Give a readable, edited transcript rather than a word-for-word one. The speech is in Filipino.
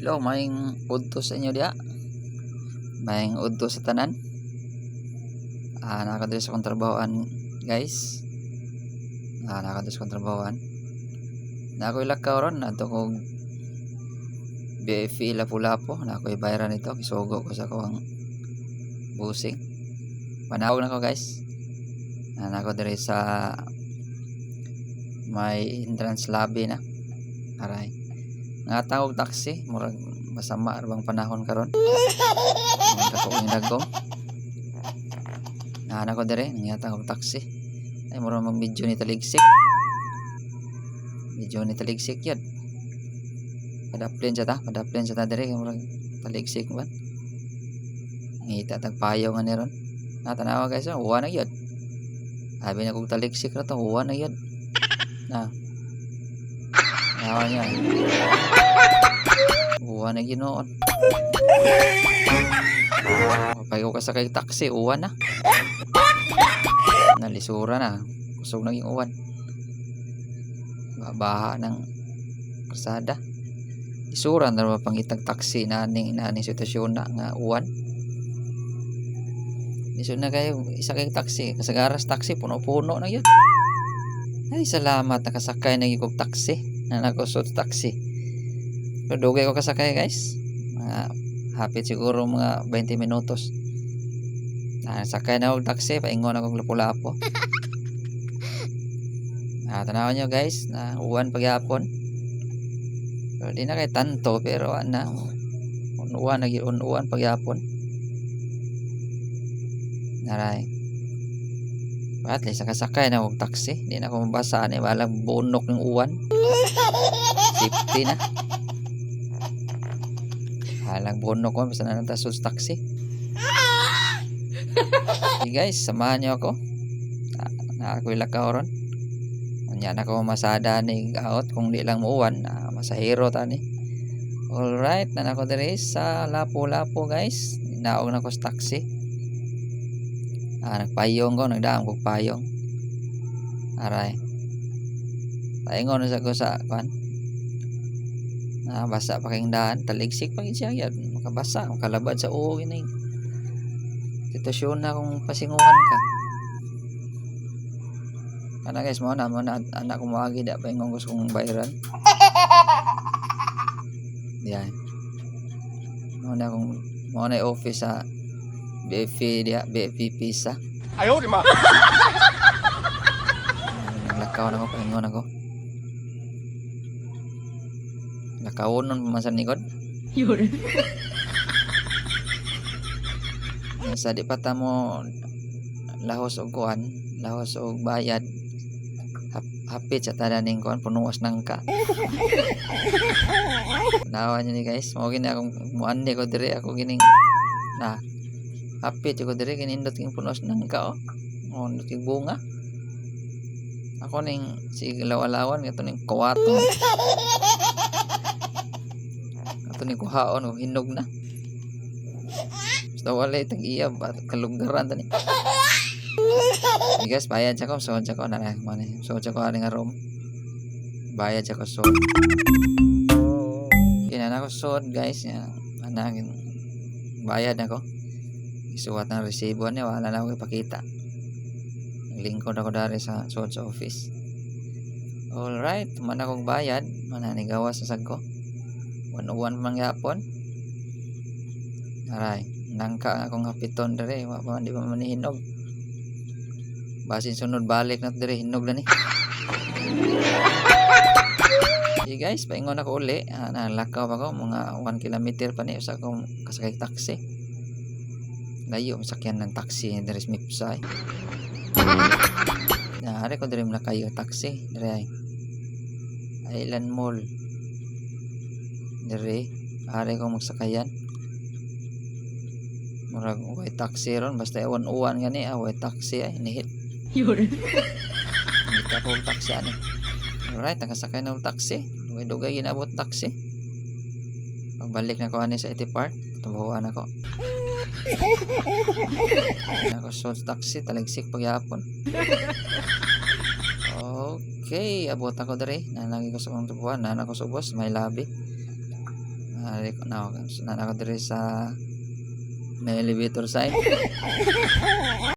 Hello, maing udto sa inyo diha. Maing udto sa tanan. Nakadiri sa kong trabahoan, guys. Nakadiri sa kong trabahoan. Na ako'y lakaw ron, adto kong BFE Lapu-Lapu. Na ako'y bayaran ito, kisugo ko sa kong busing. Panawag na ko, guys. Nako diri sa may entrance lobby na. Aray. Nga tawag taxi, murag masama arbang panahon karon. Dako ing dagom. Nako diri nga tawag taxi. Ay murag mag medyo ni taligsik. Medyo ni taligsik yun. Padaplen sa ta diri murag taligsik man. Ngita tagpayaw nga ni ron. Tanawa guys, uwa na yun. Sabi na kong taligsik na to, uwa na yun. Nawa niya. Uwa na ginoon. Kapag ko kasakay taxi, uwa na. Nalisura na. Kusog naging uwan. Baha ng karsada. Isura na naman pangitag taxi na aning sitwasyon na nga uwan. Iso na kayo, isa kayong taxi. Kasagaras taxi, puno-puno na yun. Ay, salamat. Nakasakay na yung taxi. Na nagusot taxi. Pero dugay ko kasakay, guys. Hapit siguro mga 20 minutos. Sakay na ako taxi. Paingon akong Lapu-Lapu. Tanawan nyo, guys. Na uwan pagyapon. Pero di na kayo tanto. Pero uwan pagyapon. Naray. At least nakasakay na akong taxi. Hindi na ako mabasaan. Walang bunok ng uwan. Safety na. Walang bunok ko. Basta na natasos taxi. Okay guys, samahan nyo ako. Ako'y lakaw ron. Yan ako masada ni out. Kung di lang muuwan, masahiro tani. Alright, na ako diri sa Lapu-Lapu guys. Naog na ko sa taxi. Nagpayong ko, nagdaang kong payong. Aray. Paingon na ko sa kwan. Basa pa kayong daan. Taligsik pa siya yan. Makabasa, makalabad sa uo. Yun sitwasyon na kung pasinguhan ka. Kana guys, mo na anak kong mawagi da paingon ko sa kong bayaran. Yan. Mo na office sa BFP Pisa. Ayaw di ma. Naglakaw na ako, paingon ako. Lakawon nun pumasan nikod. Yun. Sa di pata mo lahos og kuan, lahos og bayad. Hapit sa tadaning kuan, punuwas nang ka. Nawa niyo ni guys, mo gini akong muandi ko dire ako gining hapit ko dire kinindot king punos nang ka king bunga. Ako ning si lawalawan kato ning kawato. Kato ning kuhaon o hinog na. Basta wala itang iya ba kalugaran tani. Guys, bayad siya ko, sood siya ko na sood siya ko aning arom. Bayad siya ko sood. Kinana ko sood guys, anangin bayad na ko. Isuwat ng resibo niya, wala na ako ipakita. Lingkod ako dari sa sood sa office. Alright, man akong bayad, mananigawas sa sagko. 101 mangyapon. Aray, nangka akong hapiton dari, di pa manihinog. Basin sunod balik na dari, hinog na ni. Okay guys, paingon ako uli. Nalakaw ako, mga 1 kilometer pa niyo sa akong kasakay taxi. Layo masakyan ng taxi dari sa Mipsay. Ari ko dari na kayo taxi dari Island Mall. Dari ari ko magsakayan. Murag way taxi ron basta uwan gani way taxi ay nihit. Yun. Hindi ka po taxi ani. Alright, nakasakay na ng taxi. Dugay ginabot taxi. Pagbalik na ko ani sa IT Park, tubuhan ako. Ako sa taxi, taligsik pagyapon. Okay, abot ako dari. Nalagi ko sa kong tubuhan. Nana ko sa ubos, may labi. Ari ko na ako diri sa may elevator sign.